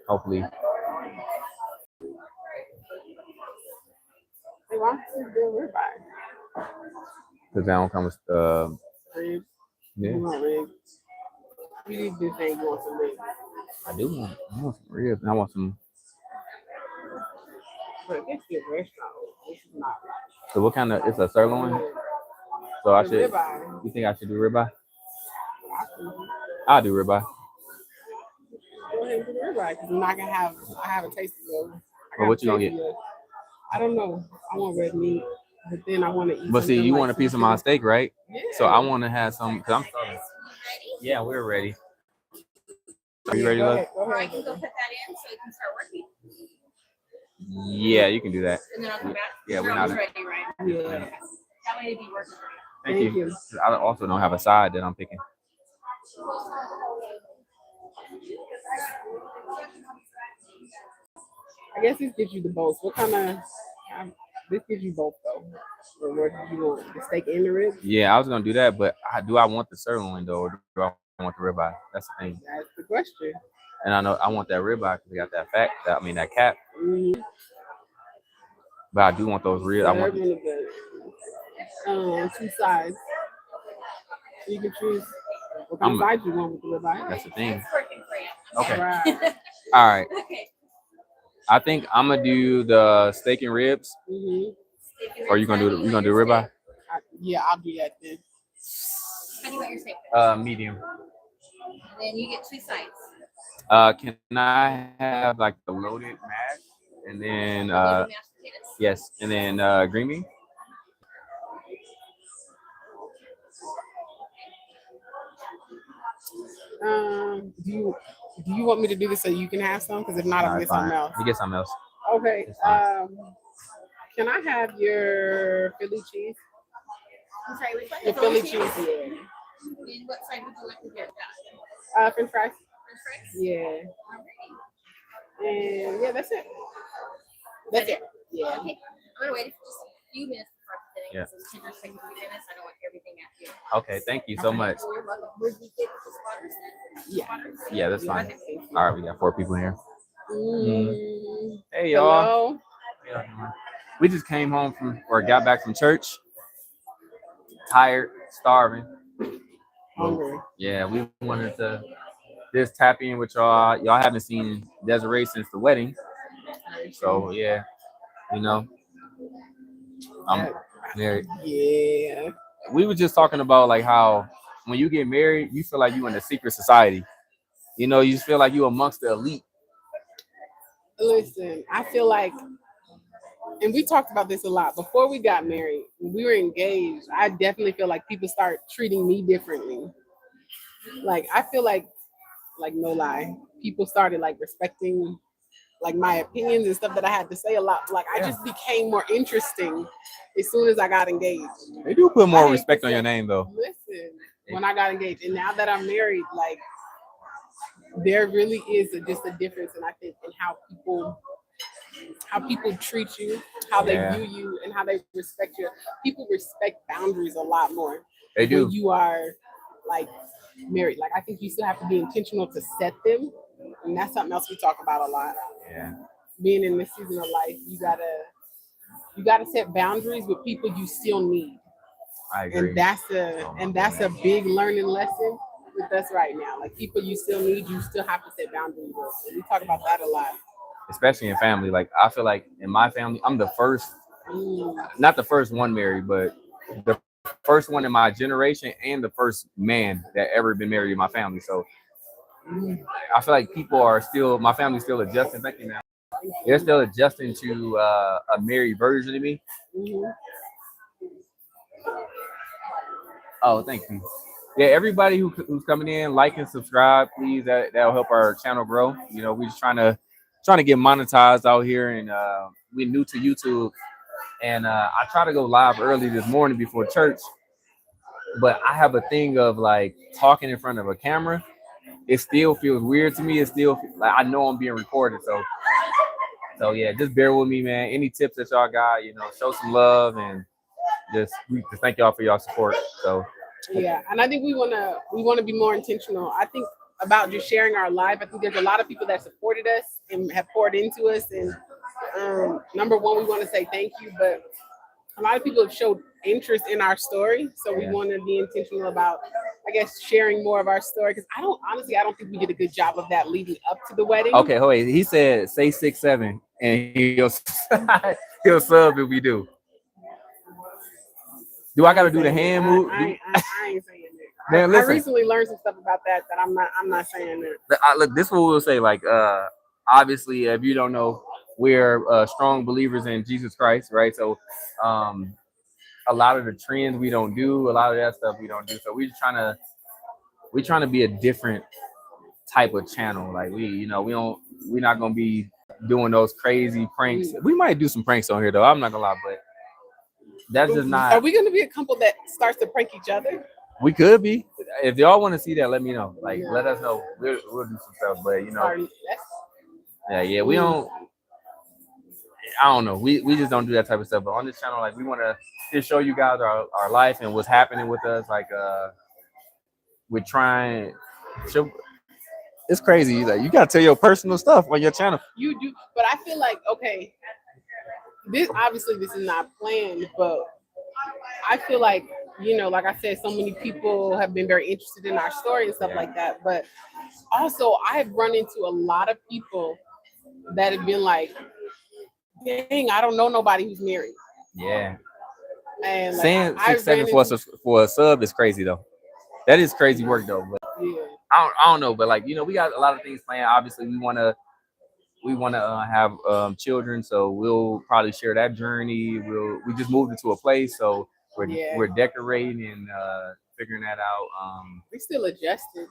Hopefully. They want to do ribeye. Because that don't come with Ribs. yeah. You want ribs? You need this thing. You want some ribs? I want some ribs. And I want some. But this is a restaurant. This is not. So what kind of? It's a sirloin. So I should. Ribeye. You think I should do ribeye? Absolutely. I'll do ribeye. Go ahead and do the ribeye because I'm not gonna have. I have a taste of it. But what you gonna get? I don't know. I want red meat, but then I want to eat. But see, you want a piece of my steak, right? Yeah. So I want to have some. Cause I'm starving. Yeah, we're ready. Are you ready, love? Go Or I ahead. can go put that in so you can start working. Yeah, you can do that. And then I'll come back. Yeah, we're You're not. almost ready, right? Yeah. That way it'd be working for you. Thank you. I also don't have a side that I'm picking. I guess this gives you the both. What kind of? This gives you both though. Or what do you want? The steak and the ribs? Yeah, I was gonna do that, but do I want the sirloin though, or do I want the ribeye? That's the thing. That's the question. And I know I want that ribeye because it got that fat. That cap. Mm-hmm. But I do want those ribs. I want. Really good. 2 sides. So you can choose what kind of side you want with the ribeye. That's the thing. It's working for you. Okay. Right. All right. Okay. I think I'm gonna do the steak and ribs. Mm-hmm. Or you gonna do ribeye? Yeah, I'll do that then. How do you want your steak? Medium. And then you get 2 sides. Can I have like the loaded mash and then Mashed potatoes. yes, and then green bean? Do you want me to do this so you can have some? Because if not, I'll get something else. You get something else. Okay. Can I have your Philly cheese? I'm sorry, which one? The Philly cheese, yeah. And what side would you like to get that? French fries. French fries? Yeah. Alrighty. And yeah, that's it. That's it. Yeah. Okay. I'm gonna wait just a few minutes before I put it in. Yeah. So it's 10 or 15 minutes. I don't want everything at you. Okay, thank you so much. You're welcome. Where did you get the spotters then? Yeah. Spotters? Yeah, that's fine. All right, we got 4 people here. Hey Hello. y'all. We just came home got back from church. Tired, starving. Hungry. Yeah, we wanted to just tap in with y'all. Y'all haven't seen Desireé since the wedding. So yeah, I'm married. Yeah. We were just talking about like how when you get married, you feel like you in a secret society. You just feel like you amongst the elite. Listen, I feel like, and we talked about this a lot before we got married. When we were engaged, I definitely feel like people start treating me differently. Like I feel like no lie, people started like respecting like my opinions and stuff that I had to say a lot. Like I just became more interesting as soon as I got engaged. They do put more respect on your name though. Listen, when I got engaged, and now that I'm married, like there really is just a difference, and I think in how people treat you, how they view you, and how they respect you. People respect boundaries a lot more. They do. When you are like married. Like I think you still have to be intentional to set them, and that's something else we talk about a lot. Yeah. Being in this season of life, you gotta set boundaries with people you still need. I agree. And that's a big learning lesson with us right now. Like people you still need, you still have to set boundaries with. And we talk about that a lot. Especially in family. Like I feel like in my family, I'm the first, not the first one married, but the first one in my generation and the first man that ever been married in my family. So I feel like my family's still adjusting. Thank you, man. They're still adjusting to a married version of me. Oh, thank you. Yeah, everybody who's coming in, like and subscribe, please. That'll help our channel grow. We're just trying to get monetized out here, and we're new to YouTube. And I try to go live early this morning before church, but I have a thing of like talking in front of a camera. It still feels weird to me. It still like I know I'm being recorded. So yeah, just bear with me, man. Any tips that y'all got, show some love, and just thank y'all for y'all support. So yeah, and I think we wanna be more intentional. I think about just sharing our life. I think there's a lot of people that supported us and have poured into us. And number one, we want to say thank you, but a lot of people have showed interest in our story. So we want to be intentional about, I guess, sharing more of our story. Because I don't think we did a good job of that leading up to the wedding. Okay, wait. He said say 6'7", and he'll he'll sub if we do. Do I gotta do the hand move? I ain't saying that. Man, I listen. recently learned some stuff about that I'm not saying that. Look, this is what we'll say. Like, obviously, if you don't know, we're strong believers in Jesus Christ, right? So, a lot of the trends we don't do, a lot of that stuff we don't do. So we're trying to be a different type of channel. Like we're not gonna be doing those crazy pranks. We might do some pranks on here though. I'm not gonna lie, but that's just not. Are we gonna be a couple that starts to prank each other? We could be. If y'all want to see that, let me know. Like, let us know. We'll do some stuff. But we don't. I don't know. We just don't do that type of stuff. But on this channel, like, we want to just show you guys our life and what's happening with us. Like, we're trying. It's crazy. Like, you gotta tell your personal stuff on your channel. You do, but I feel like this is not planned, but I feel like, like I said, so many people have been very interested in our story and stuff like that. But also, I've run into a lot of people that have been like, dang, I don't know nobody who's married. Yeah. And like, saying 6'7" for a sub is crazy though. That is crazy work though. But I don't know. But like, we got a lot of things planned. Obviously, we want to have children, so we'll probably share that journey. We just moved into a place, so we're decorating and figuring that out. We still adjusting.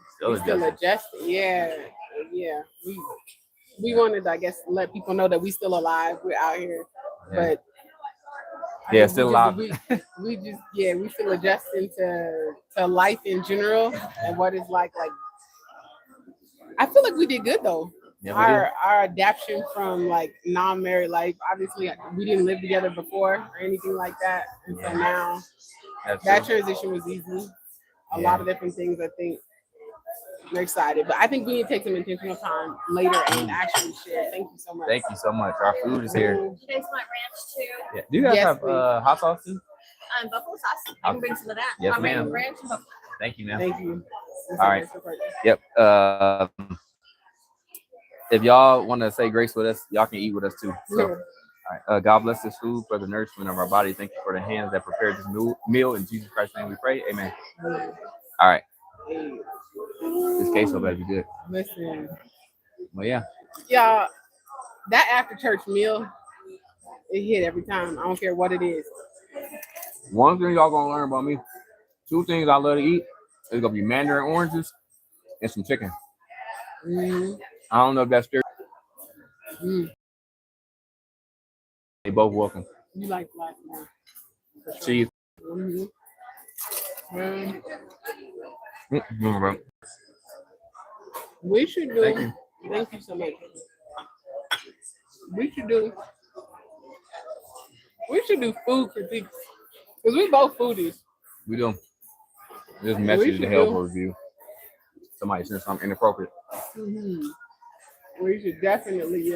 Yeah. We wanted to, I guess, let people know that we still alive. We're out here, but still alive. We still adjusting to life in general and what it's like. Like, I feel like we did good though. Yeah, our adaptation from like non-married life. Obviously, we didn't live together before or anything like that, and so now that transition was easy. A lot of different things. I think we're excited, but I think we need to take some intentional time later and actually share. Thank you so much. Thank you so much. Our food is here. You guys want ranch too? Yeah. Do you guys have hot sauce too? Buffalo sauce. I can bring some of that. Yes, ma'am. Ranch and buffalo. Thank you, ma'am. Thank you. All right. Yep. If y'all want to say grace with us, y'all can eat with us too. So, all right. God bless this food for the nourishment of our body. Thank you for the hands that prepared this meal. In Jesus Christ's name we pray. Amen. All right. This queso better be good. Listen. Well, yeah. Y'all, that after church meal, it hit every time. I don't care what it is. One thing y'all gonna learn about me, 2 things I love to eat is gonna be mandarin oranges and some chicken. Mm-hmm. I don't know if that's fair. They both welcome. You like black more. Sure. Cheese. Mm-hmm. We should do. Thank you so much. We should do food critiques because we both foodies. We do. This message is the hell for review. Somebody said something inappropriate. Mm-hmm. We should definitely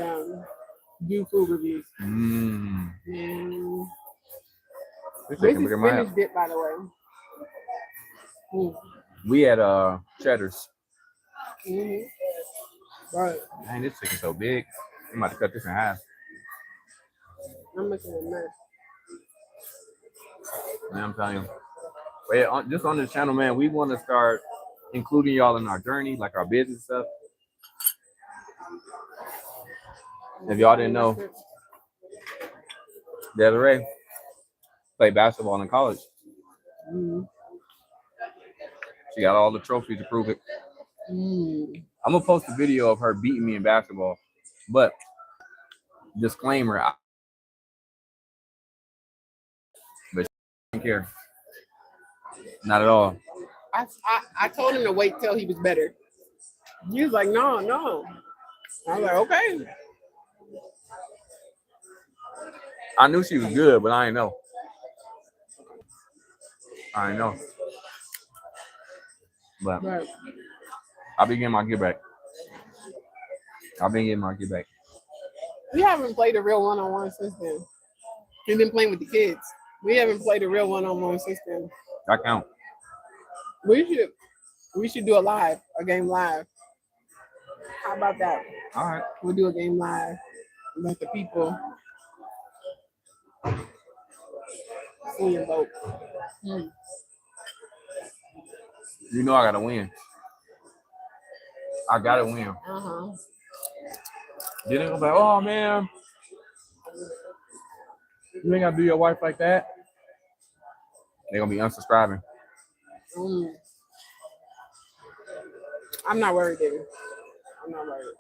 do food reviews. This is finished dip, by the way. We had Cheddar's. Right. Man, this chicken's so big. I'm about to cut this in half. I'm making a mess. Man, I'm telling you. But yeah, just on this channel, man, we want to start including y'all in our journey, like our business stuff. If y'all didn't know, Desireé played basketball in college. She got all the trophies to prove it. I'm gonna post a video of her beating me in basketball, but disclaimer, but she didn't care, not at all. I told him to wait till he was better. He was like, no. I was like, okay. I knew she was good, but I didn't know. But all I'll be getting my get back. I've been getting my get back. We haven't played a real one-on-one since then. We've been playing with the kids. We haven't played a real one-on-one since then. That count. We should do a game live. How about that? All right. We'll do a game live. Let the people see and vote. You know I gotta win. I gotta win. Uh-huh. Then they're gonna be like, oh man, you ain't gotta do your wife like that. They're gonna be unsubscribing. I'm not worried, David. I'm not worried.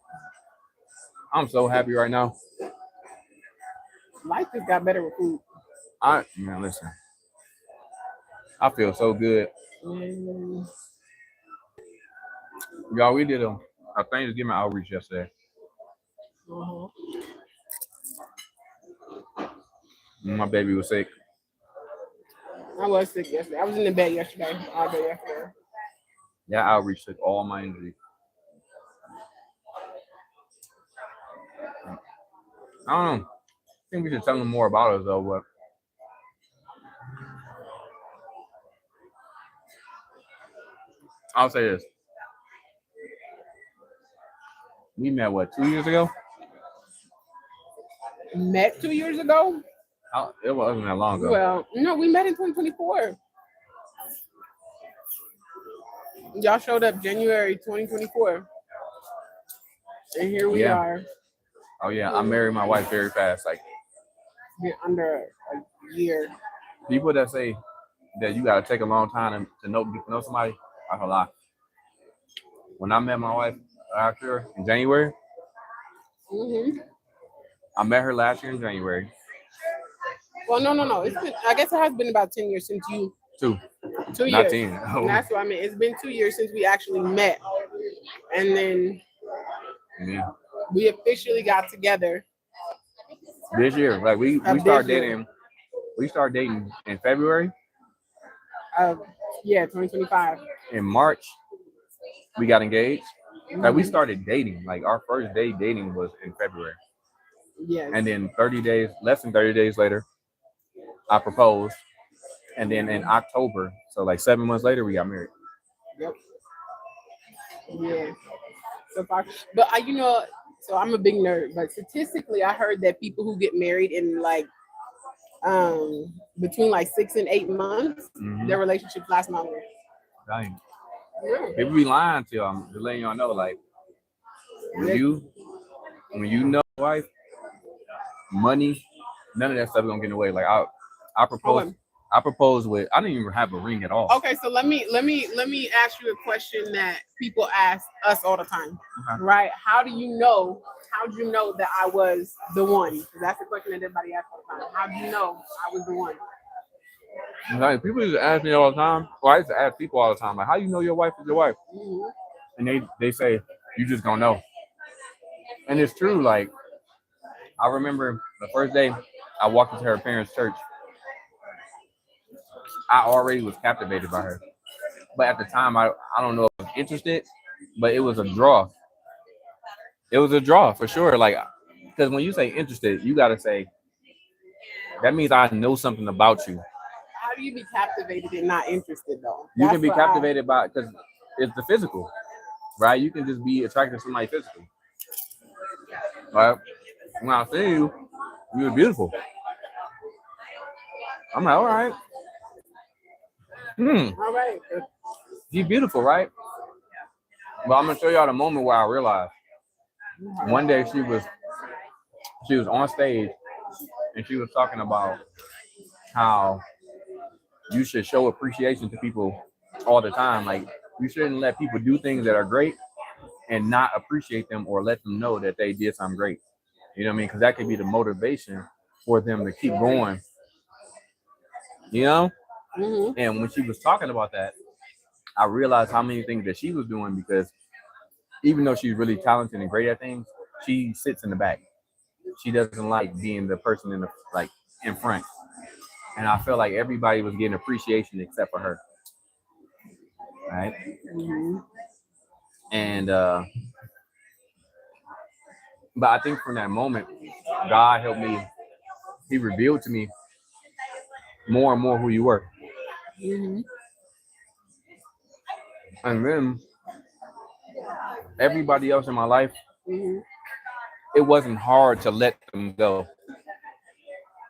I'm so happy right now. Life just got better with food. Man, listen. I feel so good. Y'all, we did a Thanksgiving outreach yesterday. My baby was sick. I was sick yesterday. I was in the bed yesterday, all day yesterday. That outreach took all my energy. I don't know. I think we should tell them more about us though, but I'll say this. We met, 2 years ago? Met 2 years ago? It wasn't that long ago. Well, no, we met in 2024. Y'all showed up January 2024. And here we are. Oh, yeah. I married my wife very fast. Like, under a year. People that say that you got to take a long time to know somebody, that's a lie. When I met my wife last year in January, I met her last year in January. Well, no. I guess it has been about 10 years since you. 2. 2 years. Not 10. Oh. That's what I mean. It's been 2 years since we actually met. And then we officially got together. This year. Like we started dating. We started dating in February. 2025. In March, we got engaged. Like we started dating. Like our first day dating was in February. Yes. And then less than 30 days later, I proposed. And then in October, so like 7 months later, we got married. Yep. Yeah. So far, but so I'm a big nerd. But statistically, I heard that people who get married in like between like 6 and 8 months, their relationships last longer. Dang. Yeah. People be lying to you. I'm just letting y'all know, like when you know wife, money, none of that stuff is gonna get in the way. Like I proposed. I proposed with. I didn't even have a ring at all. Okay, so let me ask you a question that people ask us all the time, right? How do you know that I was the one? Because that's the question that everybody asks all the time. How do you know I was the one? Like, people used to ask me all the time. Well, I used to ask people all the time, like, how you know your wife is your wife? And they say you just don't know. And it's true. Like, I remember the first day I walked into her parents' church. I already was captivated by her. But at the time, I don't know if I was interested, but it was a draw. It was a draw for sure. Like, because when you say interested, you got to say, that means I know something about you. How do you be captivated and not interested, though? You can be captivated by, because it's the physical, right? You can just be attracted to somebody physically. Right? When I see you, you're beautiful. I'm like, all right. All right. She's beautiful, right? But I'm gonna show y'all the moment where I realized. One day she was on stage and she was talking about how you should show appreciation to people all the time. Like, you shouldn't let people do things that are great and not appreciate them or let them know that they did something great. You know what I mean? Because that could be the motivation for them to keep going. You know? And when she was talking about that, I realized how many things that she was doing, because even though she's really talented and great at things, she sits in the back. She doesn't like being the person in front. And I felt like everybody was getting appreciation except for her. Right? And but I think from that moment, God helped me. He revealed to me more and more who you were. Mm-hmm. And then everybody else in my life, Mm-hmm. it wasn't hard to let them go.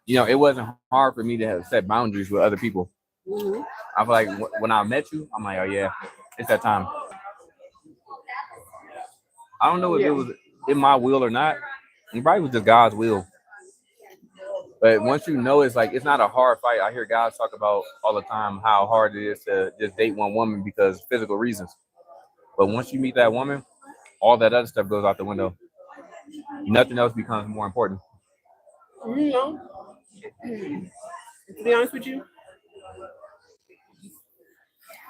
It wasn't hard for me to have set boundaries with other people. Mm-hmm. I feel like when I met you, I'm like, oh yeah, it's that time. I don't know if it Yeah. was in my will or not. It probably was just God's will. But once you know, it's like it's not a hard fight. I hear guys talk about all the time how hard it is to just date one woman because of physical reasons. But once you meet that woman, all that other stuff goes out the window. Nothing else becomes more important. You know, to be honest with you,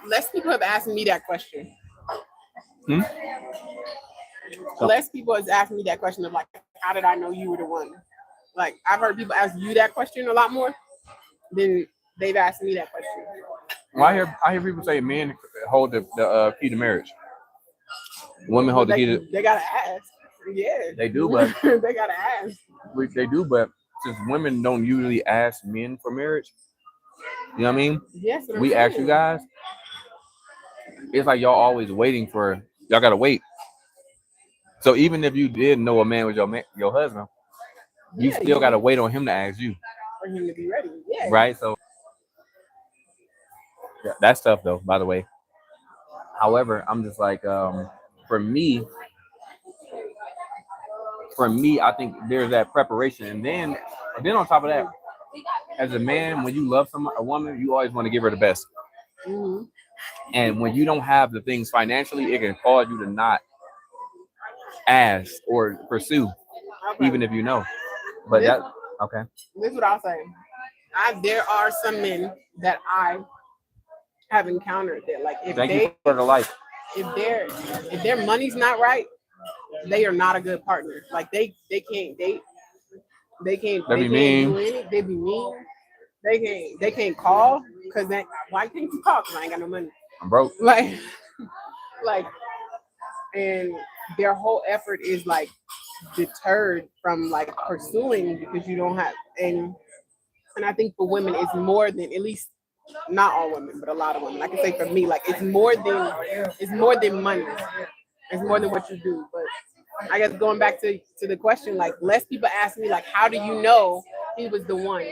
less people have asked me that question. Hmm? Less people has asked me that question of like, how did I know you were the one? Like, I've heard people ask you that question a lot more than they've asked me that question. Well, I hear people say men hold the key to marriage. Women But hold the key to. they gotta ask. Yeah, They do, but they gotta ask. they do, but since women don't usually ask men for marriage, you know what I mean? Yes, what I'm We ask you saying. guys. It's like y'all always waiting for y'all gotta wait. So even if you did know a man was your husband, you Yeah, still gotta wait on him to ask you, for him to be ready. Yeah. right? So yeah, that's tough though. By the way, however, I'm just like for me, I think there's that preparation, and then on top of that, as a man, when you love a woman, you always want to give her the best. Mm-hmm. And when you don't have the things financially, it can cause you to not ask or pursue, Okay. even if you know. But This, that okay. this is what I'll say. There are some men that I have encountered that like Thank you for the like. if their money's not right, they are not a good partner. Like they can't date. That They be can't do mean. anything. They be mean. They can't call because why can't you call? Because I ain't got no money. I'm broke. Like like and their whole effort is like deterred from like pursuing because you don't have and I think for women it's more than at least not all women but a lot of women I can say for me like it's more than money, it's more than what you do. But I guess going back to the question, like less people ask me like how do you know he was the one,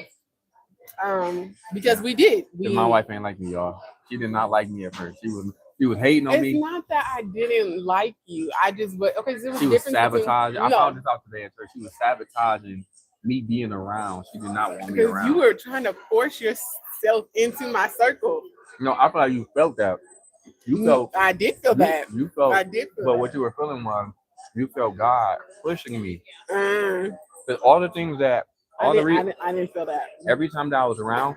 because Cause my wife ain't like me, y'all. She did not like me at first. She was hating on it's me. not that I didn't like you. I just but okay, so it was She was different sabotaging. I no, found this out today at church. She was sabotaging me being around. She did not want me because you around. were trying to force yourself into my circle. No, I feel like you felt that. You felt. I did feel that. You felt. I did feel But that. what you were feeling was you felt God pushing me. Uh, Because all the things that all the re- I didn't feel that. every time that I was around,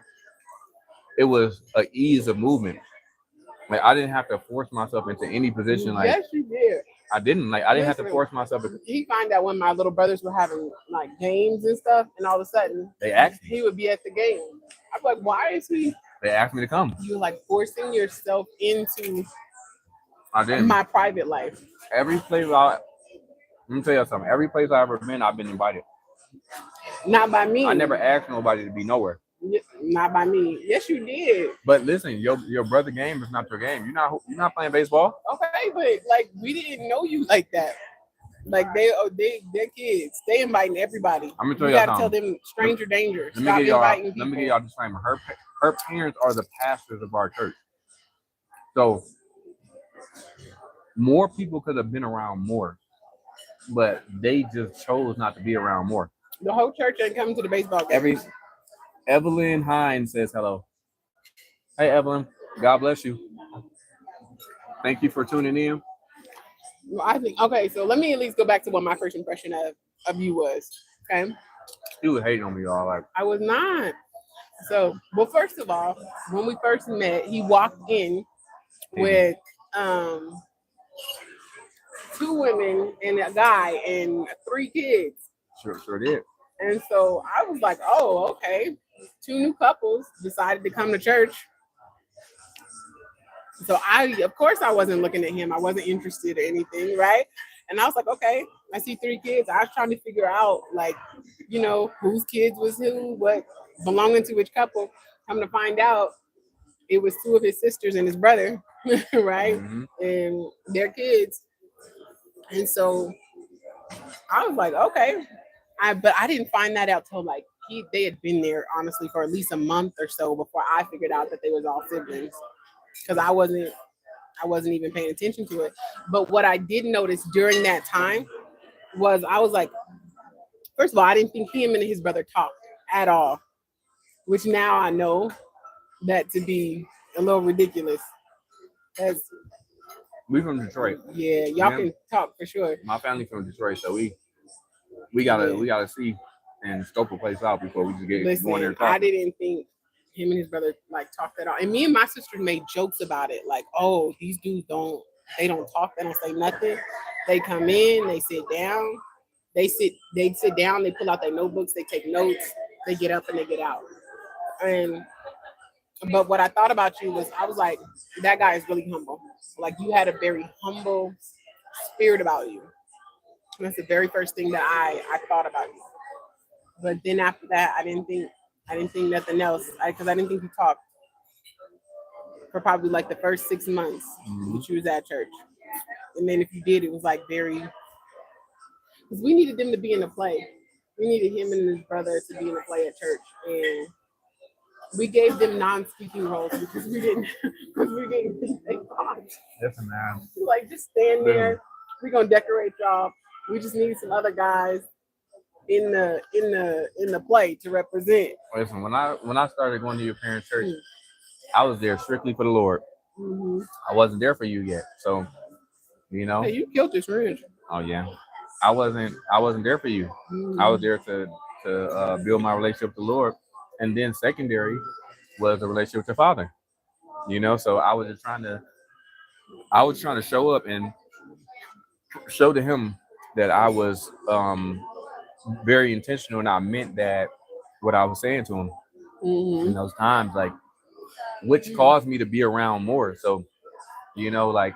it was an ease of movement. Like I didn't have to force myself into any position. Like Yes, you did. I didn't. Like I didn't have to Listen, force myself. He find out when my little brothers were having like games and stuff, and all of a sudden They asked me. he would be at the game. I'm like, why is he? They asked me to come. You like forcing yourself into I didn't. my private life. Every place let me tell you something. Every place I've ever been, I've been invited. Not by me. I never asked nobody to be nowhere. Not by me. Yes, you did. But listen, your brother game is not your game. You're not playing baseball. Okay, but like we didn't know you like that. Like they're kids. They inviting everybody. I'm gonna tell you y'all gotta tell something. them stranger danger. Let Stop me give inviting y'all. people. Let me give y'all a disclaimer. Her parents are the pastors of our church. So more people could have been around more, but they just chose not to be around more. The whole church ain't coming to the baseball game. Evelyn Hines says hello. Hey Evelyn, God bless you. Thank you for tuning in. Well, I think okay. So let me at least go back to what my first impression of you was. Okay, He was hating on me, y'all. Like I was not. So, well, first of all, when we first met, he walked in with two women and a guy and three kids. sure did. And so I was like, oh, okay. Two new couples decided to come to church. So of course, I wasn't looking at him. I wasn't interested or anything, right? And I was like, okay, I see 3 kids. I was trying to figure out, like, whose kids was who, what belonging to which couple. Come to find out, it was 2 of his sisters and his brother, right? Mm-hmm. And their kids. And so I was like, okay. But I didn't find that out till like they had been there honestly for at least a month or so before I figured out that they was all siblings because I wasn't even paying attention to it. But what I did notice during that time was I was like, first of all, I didn't think him and his brother talked at all, which now I know that to be a little ridiculous. As We from Detroit. yeah, y'all can talk for sure. My family from Detroit, so we gotta see and scope a place out before we just get going there Listen, talking. I didn't think him and his brother like talked at all. And me and my sister made jokes about it, like, oh, these dudes don't talk, they don't say nothing. They come in, they sit down, they sit down, they pull out their notebooks, they take notes, they get up and they get out. And but what I thought about you was I was like, that guy is really humble. Like you had a very humble spirit about you. And that's the very first thing that I thought about you. But then after that, I didn't think nothing else because I didn't think you talked for probably like the first 6 months that you was at church. And then if you did, it was like very because we needed them to be in the play. We needed him and his brother to be in the play at church, and we gave them non-speaking roles because we didn't think they talked. Listen, man. Like just stand there. We're gonna decorate y'all. We just need some other guys in the play to represent. Listen, when I started going to your parents' church, I was there strictly for the Lord. Mm-hmm. I wasn't there for you yet, so Hey, you killed this ranch. Oh yeah, I wasn't there for you. Mm-hmm. I was there to build my relationship with the Lord, and then secondary was a relationship with your father. So I was trying to show up and show to him that I was very intentional, and I meant that what I was saying to him in those times, like which caused me to be around more. So like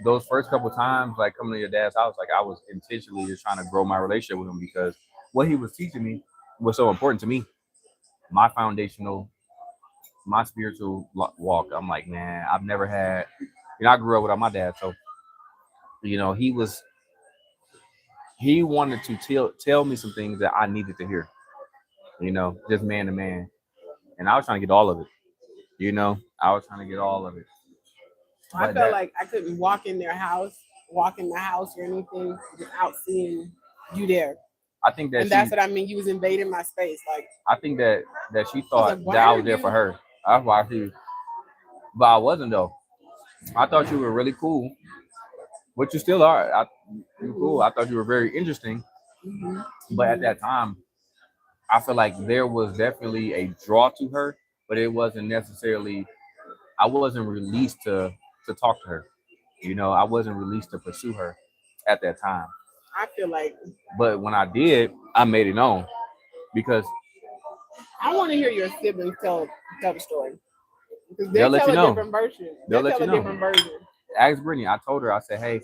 those first couple times, like coming to your dad's house, like I was intentionally just trying to grow my relationship with him because what he was teaching me was so important to me. My foundational, my spiritual walk. I'm like, man, I've never had. I grew up without my dad, so he wanted to tell me some things that I needed to hear. Just man to man, and I was trying to get all of it. I was trying to get all of it. I felt like I couldn't walk in the house or anything without seeing you there. I think that, and that's what I mean. You was invading my space, like. I think that she thought that I was there for her. That's why but I wasn't though. I thought you were really cool, but you still are. You're cool. I thought you were very interesting, but at that time, I feel like there was definitely a draw to her, but it wasn't necessarily. I wasn't released to talk to her. I wasn't released to pursue her at that time. I feel like. But when I did, I made it known because I want to hear your siblings tell the story because they'll let you know. Different version. They'll let you know. Different version. Ask Brittany. I told her. I said, hey,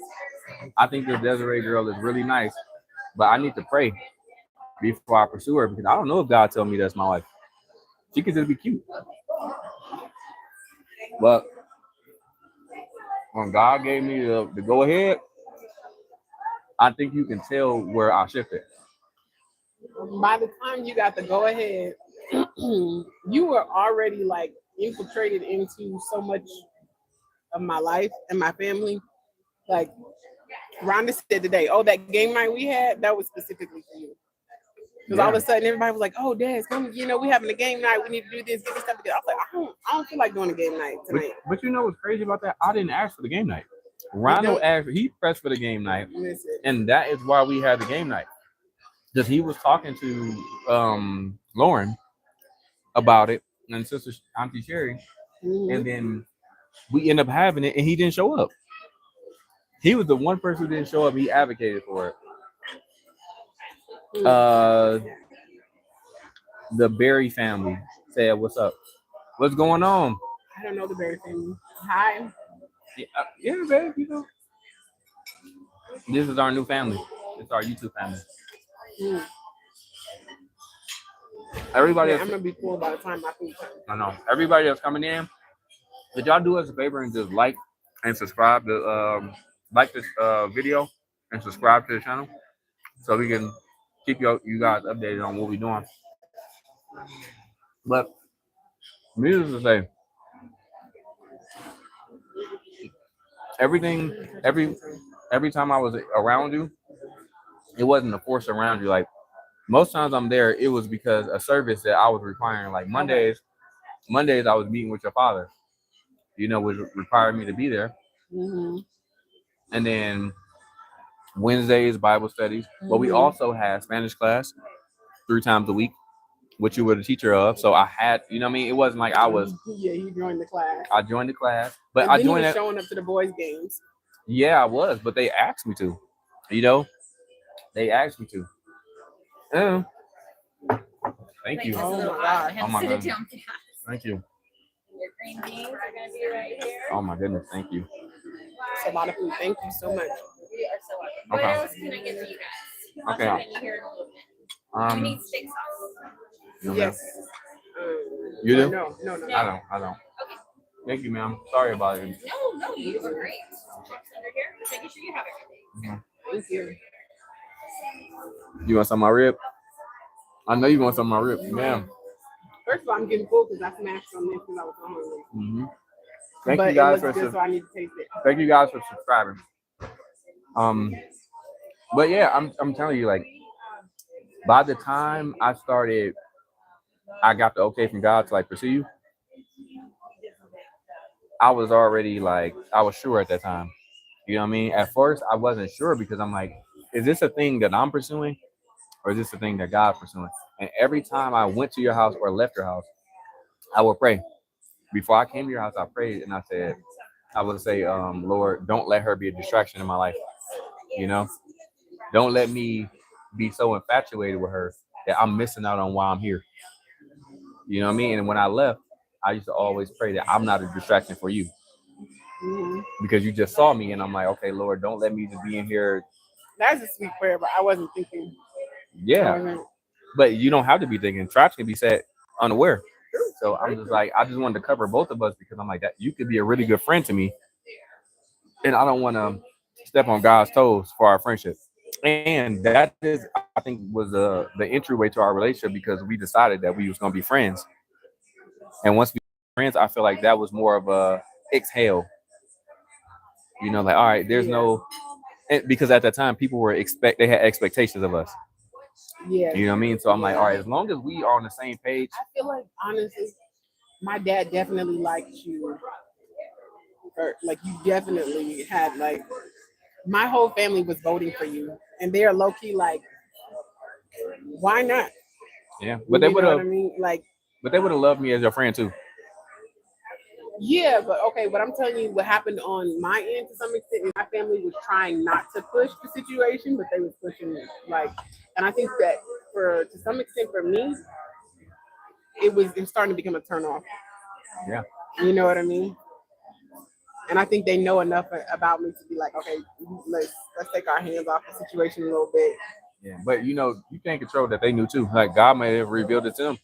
I think this Desireé girl is really nice, but I need to pray before I pursue her because I don't know if God told me that's my wife. She could just be cute. But when God gave me the go ahead, I think you can tell where I shifted. By the time you got the go ahead, you were already like infiltrated into so much of my life and my family. Like Rhonda said today, oh, that game night we had, that was specifically for you. Because all of a sudden everybody was like, oh, Des, come, we having a game night. We need to do this, get this stuff together. I was like, I don't feel like doing a game night tonight. But you know what's crazy about that? I didn't ask for the game night. Ronald asked, he pressed for the game night. Listen. And that is why we had the game night. Because he was talking to Lauren about it and Sister Auntie Sherry. And then we end up having it and he didn't show up. He was the one person who didn't show up. He advocated for it. The Berry family said, what's up? What's going on? I don't know the Berry family. Hi. Yeah, babe. You know, this is our new family. It's our YouTube family. Mm. Everybody Yeah, else, I'm gonna be cool by the time my food comes. I know. Everybody that's coming in, could y'all do us a favor and just like and subscribe to like this video and subscribe to the channel so we can keep you guys updated on what we're doing. But needless to say, everything every time I was around you, it wasn't a force around you. Like most times I'm there, it was because a service that I was requiring. Like Mondays I was meeting with your father, which required me to be there. Mm-hmm. And then Wednesdays Bible studies. But we also had Spanish class 3 times a week, which you were the teacher of. So I had, what I mean? It wasn't like I was. Yeah, you joined the class. I joined the class, but And I then joined he was it. showing up to the boys' games. Yeah, I was, but they asked me to. They asked me to. Thank you. Oh my God. Oh my goodness. Thank you. Your green beans are gonna be right here. Oh my goodness. Thank you. It's a lot of food. Thank you so much. We are so welcome. What Okay. else can I get for you guys? I'll Okay. send you here in a little bit. We need steak sauce. Yes. You do? No. I don't. Okay. Thank you, ma'am. Sorry about it. No, you were great. Check's under here. Making sure you have everything. Thank you. You want some of my rib? I know you want some of my rib, ma'am. First of all, I'm getting full because I smashed on this because I was so hungry. Mm-hmm. Thank But you guys it looks good, so I need to taste it. Thank you guys for subscribing. But yeah, I'm telling you, like, by the time I got the okay from God to like pursue you, I was already like, I was sure at that time. You know what I mean? At first, I wasn't sure because I'm like, is this a thing that I'm pursuing, or is this a thing that God's pursuing? And every time I went to your house or left your house, I would pray. Before I came to your house, I prayed and I would say, Lord, don't let her be a distraction in my life. Don't let me be so infatuated with her that I'm missing out on why I'm here. You know what I mean? And when I left, I used to always pray that I'm not a distraction for you. Mm-hmm. Because you just saw me and I'm like, okay, Lord, don't let me just be in here. That's a sweet prayer, but I wasn't thinking. Yeah. But you don't have to be thinking. Traps can be set unaware. So I'm just like, I just wanted to cover both of us because I'm like, that you could be a really good friend to me. And I don't want to step on God's toes for our friendship. And that is, I think, was the entryway to our relationship because we decided that we was going to be friends. And once we were friends, I feel like that was more of a exhale. Like, all right, there's no, because at that time people they had expectations of us. Yeah. You know what I mean? So I'm like, all right, as long as we are on the same page. I feel like, honestly, my dad definitely liked you. Or, like, you definitely had, like, my whole family was voting for you. And they are low-key like, why not? Yeah. But they would have, Like, but they would have loved me as your friend too. Yeah, but okay, but I'm telling you what happened on my end to some extent. My family was trying not to push the situation, but they was pushing it. Like, and I think that to some extent for me, it's starting to become a turn off. Yeah. You know what I mean? And I think they know enough about me to be like, okay, let's take our hands off the situation a little bit. Yeah, but you can't control that. They knew too. Like God may have revealed it to them.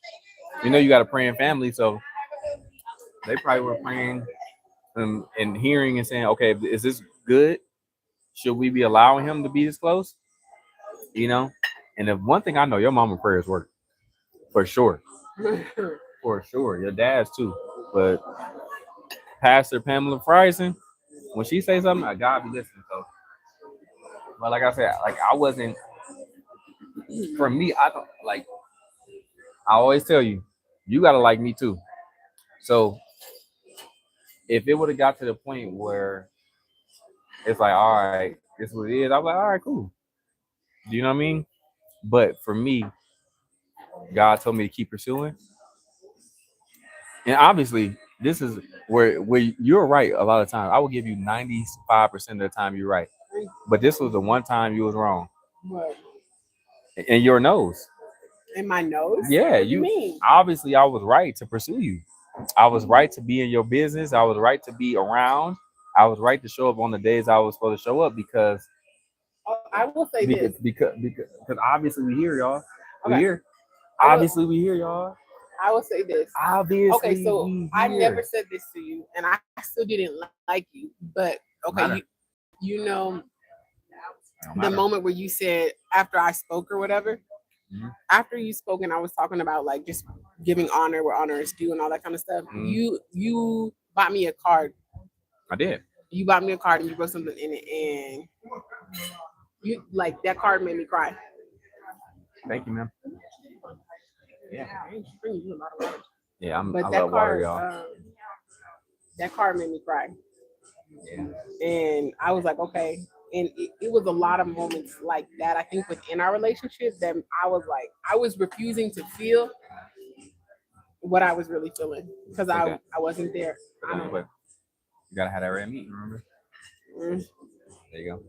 You got a praying family, so they probably were praying and hearing and saying, okay, is this good? Should we be allowing him to be this close? And the one thing I know, your mama prayers work. For sure. For sure. Your dad's too. But Pastor Pamela Frison, when she says something, God be listening. So, but like I said, like I wasn't, for me, I don't like, I always tell you, you gotta like me too. So if it would have got to the point where it's like, all right, this is what it is, I'm like, all right, cool. Do you know what I mean? But for me, God told me to keep pursuing. And obviously, this is where you're right a lot of times. I will give you 95% of the time you're right. But this was the one time you was wrong. What? In your nose. In my nose? Yeah, what do you mean? Obviously, I was right to pursue you. I was right to be in your business. I was right to be around. I was right to show up on the days I was supposed to show up because I will say this. because obviously we here, y'all. We Okay. here. I will, Obviously we here, y'all. I will say this. Obviously Okay, so we I here. never said this to you, and I still didn't like you. But okay, Matter. you know Don't the matter. moment where you said after I spoke or whatever. Mhm. After you spoke and I was talking about like just giving honor where honor is due and all that kind of stuff. Mhm. You bought me a card. I did. You bought me a card and you wrote something in it, and you like that card made me cry. Thank you, man. Yeah. I ain't bringing you a lot of water. Yeah, I But love water, y'all. that card made me cry. Yeah. And I was like, okay. And it was a lot of moments like that. I think within our relationship that I was like, I was refusing to feel what I was really feeling because Okay. I wasn't there. I Real know quick. You gotta have that red meat, remember? mm, There you go.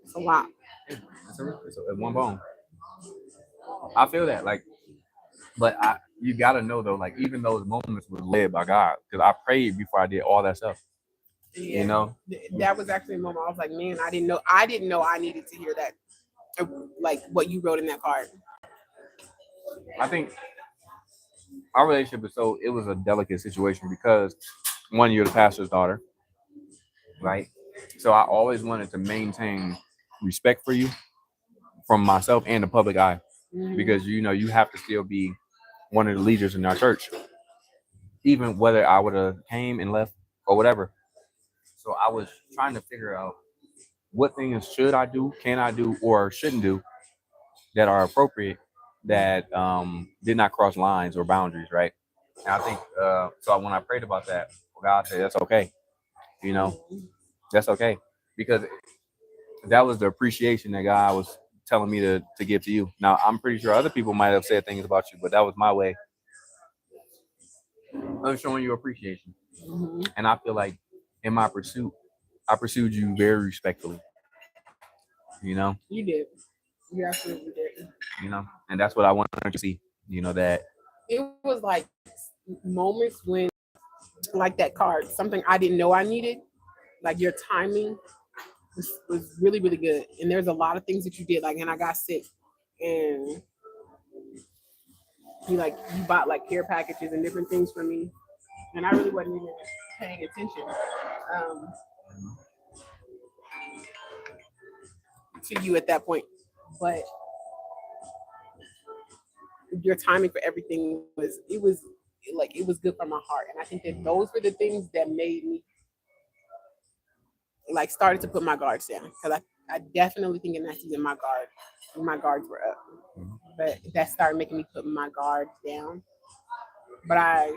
it's a lot. It's one bone. I feel that, like, but you gotta know though, like, even those moments were led by God, because I prayed before I did all that stuff. Yeah. You know, That was actually a moment I was like, man, I didn't know I needed to hear that, like what you wrote in that card. I think our relationship is it was a delicate situation because one, you're the pastor's daughter, right? So I always wanted to maintain respect for you from myself and the public eye, because you have to still be one of the leaders in our church, even whether I would have came and left or whatever. So I was trying to figure out what things should I do, can I do, or shouldn't do that are appropriate, that did not cross lines or boundaries, right? And I think so. When I prayed about that, God said that's okay. You know, that's okay, because that was the appreciation that God was telling me to give to you. Now I'm pretty sure other people might have said things about you, but that was my way of showing you appreciation. And I feel like in my pursuit, I pursued you very respectfully. You know, You did. You absolutely did. And that's what I wanted to see. That It was like moments when, like that card, something I didn't know I needed. Like your timing was really, really good. And there's a lot of things that you did. Like, and I got sick, and you bought like care packages and different things for me, and I really wasn't even paying attention to you at that point. But your timing for everything it was good for my heart, and I think that those were the things that made me like started to put my guards down, because I definitely think in that season my guards were up, but that started making me put my guards down. But I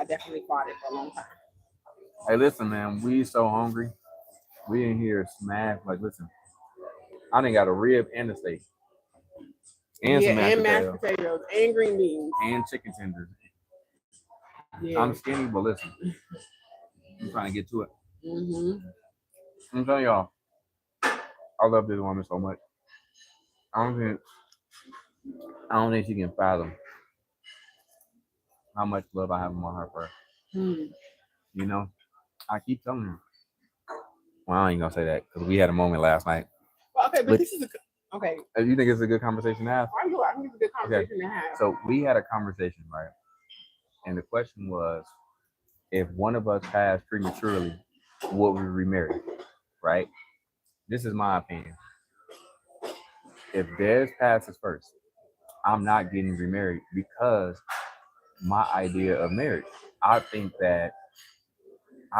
definitely fought it for a long time. hey, listen, man, we so hungry. We in here smash. Like, listen, I done got a rib and a steak and Yeah, some mashed and mashed potatoes potatoes and green beans. and chicken tenders. Yeah. I'm skinny, but listen, I'm trying to get to it. Mm-hmm. I'm telling y'all, I love this woman so much. I don't think she can fathom how much love I have in my heart for her. You know, I keep telling her. Well, I ain't gonna say that because we had a moment last night. Well, okay, but this is okay. You think it's a good conversation to have? I think it's a good conversation to have. So we had a conversation, right? And the question was, if one of us passed prematurely, would we remarry? Right? This is my opinion. If Des passes first, I'm not getting remarried because my idea of marriage. I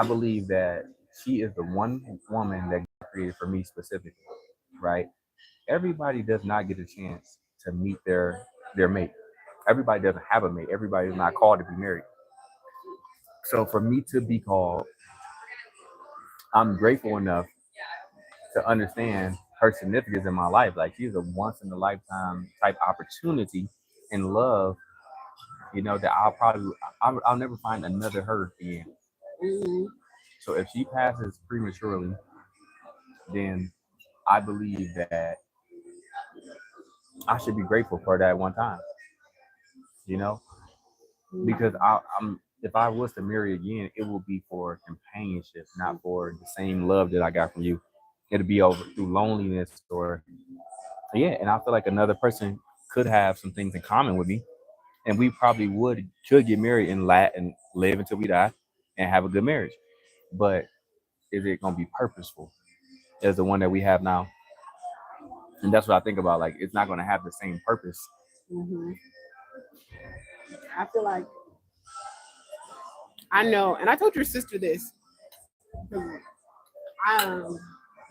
believe that she is the one woman that God created for me specifically, right? Everybody does not get a chance to meet their mate. Everybody doesn't have a mate. Everybody is not called to be married. So for me to be called, I'm grateful enough to understand her significance in my life. Like, she's a once in a lifetime type opportunity and love, that I'll never find another her again. So if she passes prematurely, then I believe that I should be grateful for that one time, you know, because if I was to marry again, it would be for companionship, not for the same love that I got from you. It'd be over through loneliness or yeah. And I feel like another person could have some things in common with me, and we probably would could get married and live until we die and have a good marriage. But is it gonna be purposeful as the one that we have now? And that's what I think about. Like it's not gonna have the same purpose. Hmm. I feel like I know, and I told your sister this. 'Cause um,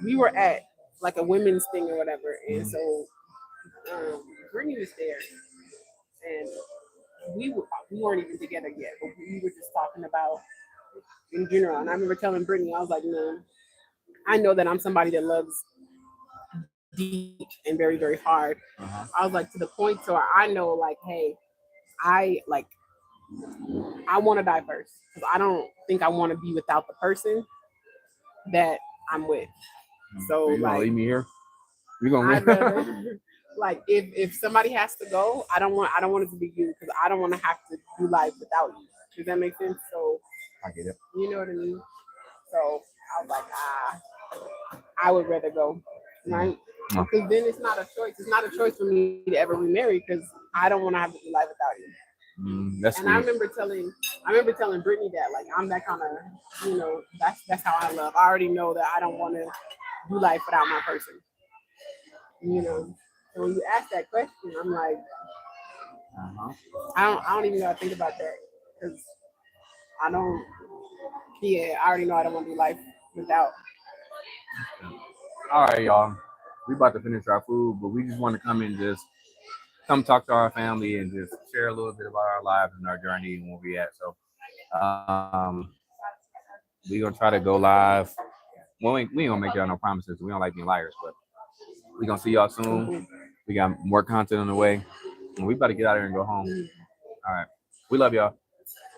we were at like a women's thing or whatever, and Mhm. so Brittany was there, and we weren't even together yet, but we were just talking about in general. And I remember telling Brittany, I was like, no, I know that I'm somebody that loves deep and very, very hard. I was Uh-huh. like, to the point so I know, like, hey, I like I want to die first because I don't think I want to be without the person that I'm with. So So you gonna like, leave me here? You gonna I'd leave? rather like if somebody has to go, I don't want it to be you because I don't want to have to do life without you. Does that make sense? So I get it. you know what I mean. So I was like, I would rather go, Mm. right? Mm. Because then it's not a choice. It's not a choice for me to ever remarry because I don't want to have to do life without you. That's And sweet. I remember telling Brittany that like I'm that kind of that's how I love. I already know that I don't want to do life without my person. You know. So when you ask that question, I'm like, Uh-huh. I don't even know how to think about that because I don't. Yeah, I already know I don't want to do life without. All right, y'all. We about to finish our food, but we just want to come and just come talk to our family and just share a little bit about our lives and our journey and where we at. So, we gonna try to go live. Well, we ain't gonna make y'all no promises. We don't like being liars, but we gonna see y'all soon. Mhm. We got more content on the way, and we about to get out of here and go home. All right, we love y'all.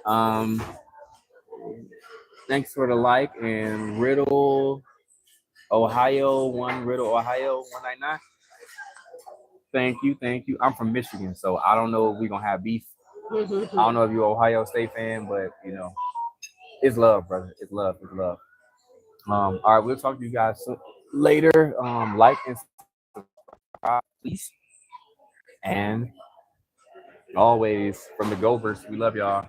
Um, thanks for the like and Riddle Ohio 199. Thank you. I'm from Michigan, so I don't know if we gonna have beef. I don't know if you're an Ohio State fan, but it's love, brother. It's love. It's love. All right, we'll talk to you guys later. Like and subscribe, please. And always from the Govers, we love y'all.